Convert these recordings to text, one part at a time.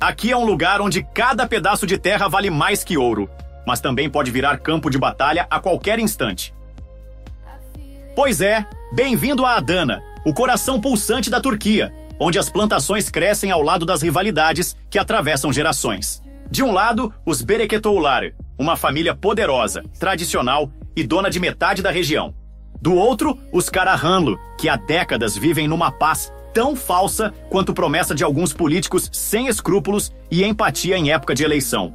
Aqui é um lugar onde cada pedaço de terra vale mais que ouro, mas também pode virar campo de batalha a qualquer instante. Pois é, bem-vindo a Adana, o coração pulsante da Turquia, onde as plantações crescem ao lado das rivalidades que atravessam gerações. De um lado, os Bereketoğulları, uma família poderosa, tradicional e dona de metade da região. Do outro, os Karahanlı, que há décadas vivem numa paz tão falsa quanto promessa de alguns políticos sem escrúpulos e empatia em época de eleição.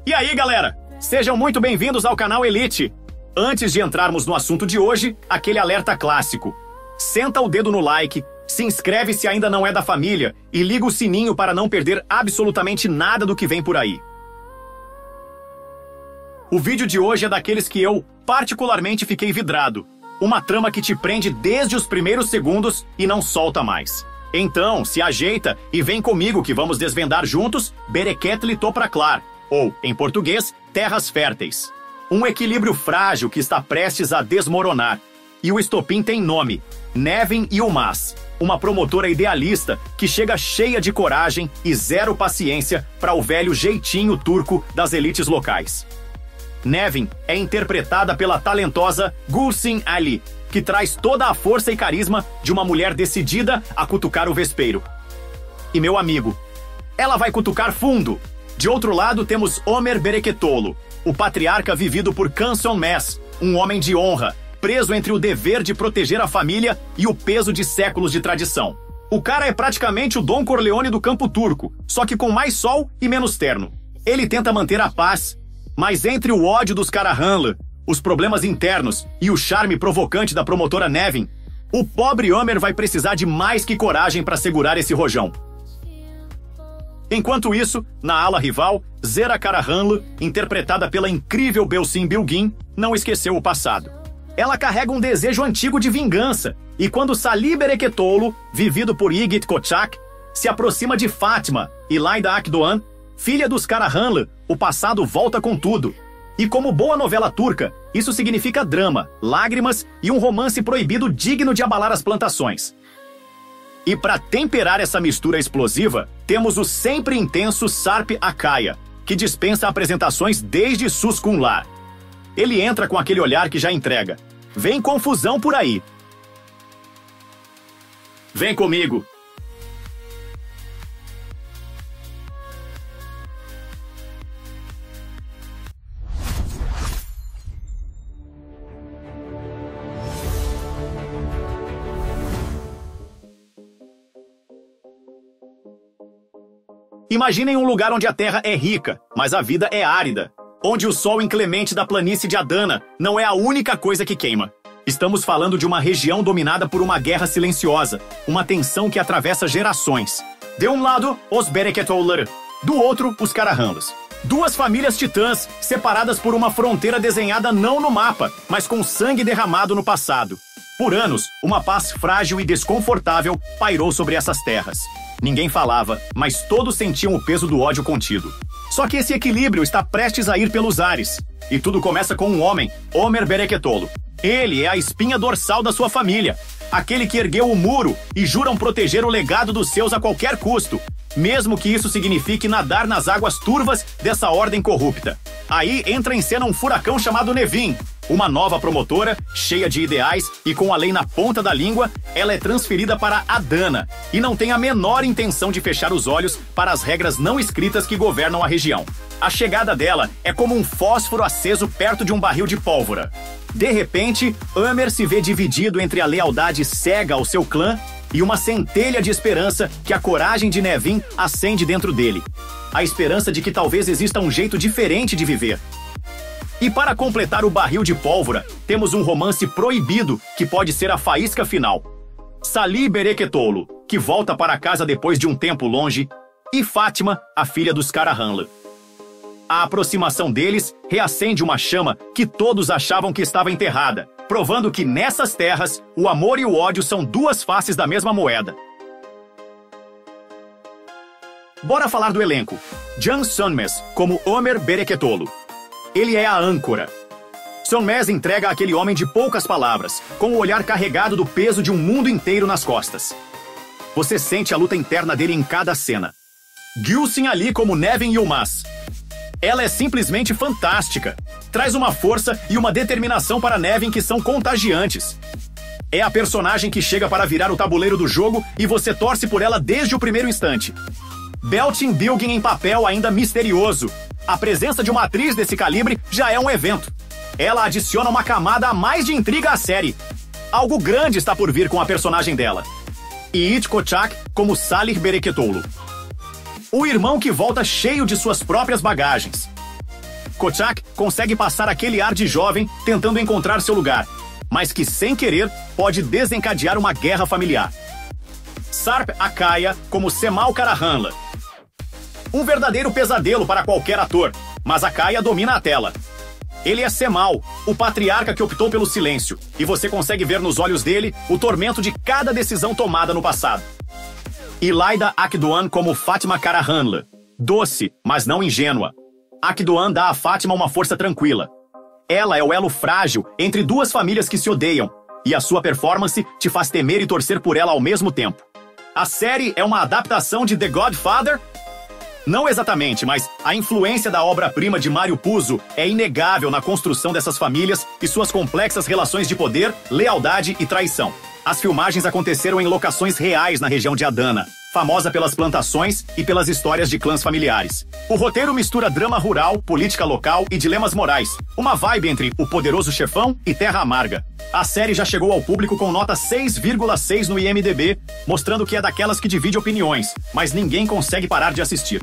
E aí, galera? Sejam muito bem-vindos ao canal Elite. Antes de entrarmos no assunto de hoje, aquele alerta clássico. Senta o dedo no like, se inscreve se ainda não é da família e liga o sininho para não perder absolutamente nada do que vem por aí. O vídeo de hoje é daqueles que eu, particularmente, fiquei vidrado. Uma trama que te prende desde os primeiros segundos e não solta mais. Então, se ajeita e vem comigo que vamos desvendar juntos Bereketli Topraklar, ou, em português, Terras Férteis. Um equilíbrio frágil que está prestes a desmoronar. E o estopim tem nome, Nevin Yılmaz, uma promotora idealista que chega cheia de coragem e zero paciência para o velho jeitinho turco das elites locais. Nevin é interpretada pela talentosa Gülsün Ali, que traz toda a força e carisma de uma mulher decidida a cutucar o vespeiro. E meu amigo, ela vai cutucar fundo. De outro lado temos Ömer Bereketoğlu, o patriarca vivido por Can Sönmez, um homem de honra, preso entre o dever de proteger a família e o peso de séculos de tradição. O cara é praticamente o Don Corleone do campo turco, só que com mais sol e menos terno. Ele tenta manter a paz, mas entre o ódio dos Karahanlı, os problemas internos e o charme provocante da promotora Nevin, o pobre Ömer vai precisar de mais que coragem para segurar esse rojão. Enquanto isso, na ala rival, Zehra Karahanlı, interpretada pela incrível Belsin Bilgin, não esqueceu o passado. Ela carrega um desejo antigo de vingança, e quando Salih Bereketoğlu, vivido por Yiğit Koçak, se aproxima de Fátima, İlayda Akdoğan, filha dos Karahanlı, o passado volta com tudo. E como boa novela turca, isso significa drama, lágrimas e um romance proibido digno de abalar as plantações. E para temperar essa mistura explosiva, temos o sempre intenso Sarp Akaya, que dispensa apresentações desde Suskunlar. Ele entra com aquele olhar que já entrega. Vem confusão por aí. Vem comigo. Imaginem um lugar onde a terra é rica, mas a vida é árida. Onde o sol inclemente da planície de Adana não é a única coisa que queima. Estamos falando de uma região dominada por uma guerra silenciosa, uma tensão que atravessa gerações. De um lado, os Bereketoğulları, do outro, os Karahanlıs. Duas famílias titãs, separadas por uma fronteira desenhada não no mapa, mas com sangue derramado no passado. Por anos, uma paz frágil e desconfortável pairou sobre essas terras. Ninguém falava, mas todos sentiam o peso do ódio contido. Só que esse equilíbrio está prestes a ir pelos ares. E tudo começa com um homem, Ömer Bereketoğlu. Ele é a espinha dorsal da sua família, aquele que ergueu o muro e juram proteger o legado dos seus a qualquer custo, mesmo que isso signifique nadar nas águas turvas dessa ordem corrupta. Aí entra em cena um furacão chamado Nevin, uma nova promotora, cheia de ideais e com a lei na ponta da língua. Ela é transferida para Adana e não tem a menor intenção de fechar os olhos para as regras não escritas que governam a região. A chegada dela é como um fósforo aceso perto de um barril de pólvora. De repente, Ömer se vê dividido entre a lealdade cega ao seu clã e uma centelha de esperança que a coragem de Nevin acende dentro dele. A esperança de que talvez exista um jeito diferente de viver. E para completar o barril de pólvora, temos um romance proibido que pode ser a faísca final. Salih Bereketoğlu, que volta para casa depois de um tempo longe, e Fátima, a filha dos Karahanlı. A aproximação deles reacende uma chama que todos achavam que estava enterrada, provando que nessas terras o amor e o ódio são duas faces da mesma moeda. Bora falar do elenco. Can Sönmez, como Ömer Bereketoğlu. Ele é a âncora. Sönmez entrega aquele homem de poucas palavras, com o olhar carregado do peso de um mundo inteiro nas costas. Você sente a luta interna dele em cada cena. Gülsing ali como Nevin Yılmaz. Ela é simplesmente fantástica. Traz uma força e uma determinação para Nevin que são contagiantes. É a personagem que chega para virar o tabuleiro do jogo e você torce por ela desde o primeiro instante. Beltin Bilgin em papel ainda misterioso. A presença de uma atriz desse calibre já é um evento. Ela adiciona uma camada a mais de intriga à série. Algo grande está por vir com a personagem dela. E Yiğit Koçak como Salih Bereketoğlu. O irmão que volta cheio de suas próprias bagagens. Koçak consegue passar aquele ar de jovem tentando encontrar seu lugar, mas que, sem querer, pode desencadear uma guerra familiar. Sarp Akaya como Cemal Karahanlı. Um verdadeiro pesadelo para qualquer ator, mas Akaya domina a tela. Ele é Cemal, o patriarca que optou pelo silêncio, e você consegue ver nos olhos dele o tormento de cada decisão tomada no passado. İlayda Akdoğan como Fátima Karahanlı. Doce, mas não ingênua. Akdoğan dá a Fátima uma força tranquila. Ela é o elo frágil entre duas famílias que se odeiam, e a sua performance te faz temer e torcer por ela ao mesmo tempo. A série é uma adaptação de The Godfather? Não exatamente, mas a influência da obra-prima de Mário Puzo é inegável na construção dessas famílias e suas complexas relações de poder, lealdade e traição. As filmagens aconteceram em locações reais na região de Adana, famosa pelas plantações e pelas histórias de clãs familiares. O roteiro mistura drama rural, política local e dilemas morais, uma vibe entre O Poderoso Chefão e Terra Amarga. A série já chegou ao público com nota 6,6 no IMDb, mostrando que é daquelas que divide opiniões, mas ninguém consegue parar de assistir.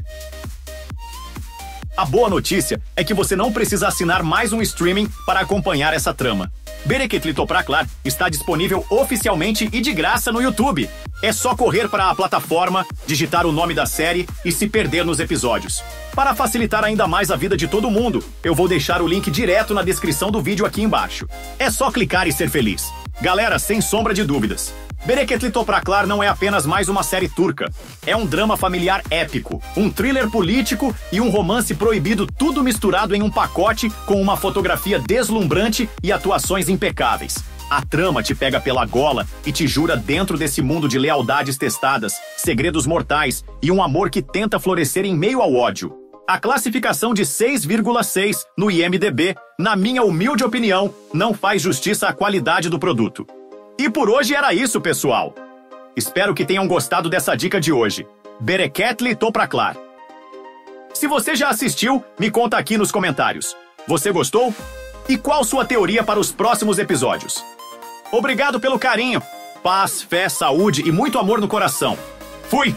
A boa notícia é que você não precisa assinar mais um streaming para acompanhar essa trama. Bereketli Topraklar está disponível oficialmente e de graça no YouTube. É só correr para a plataforma, digitar o nome da série e se perder nos episódios. Para facilitar ainda mais a vida de todo mundo, eu vou deixar o link direto na descrição do vídeo aqui embaixo. É só clicar e ser feliz. Galera, sem sombra de dúvidas, Bereketli Topraklar não é apenas mais uma série turca. É um drama familiar épico, um thriller político e um romance proibido, tudo misturado em um pacote com uma fotografia deslumbrante e atuações impecáveis. A trama te pega pela gola e te jura dentro desse mundo de lealdades testadas, segredos mortais e um amor que tenta florescer em meio ao ódio. A classificação de 6,6 no IMDb, na minha humilde opinião, não faz justiça à qualidade do produto. E por hoje era isso, pessoal. Espero que tenham gostado dessa dica de hoje. Bereketli Topraklar. Se você já assistiu, me conta aqui nos comentários. Você gostou? E qual sua teoria para os próximos episódios? Obrigado pelo carinho. Paz, fé, saúde e muito amor no coração. Fui!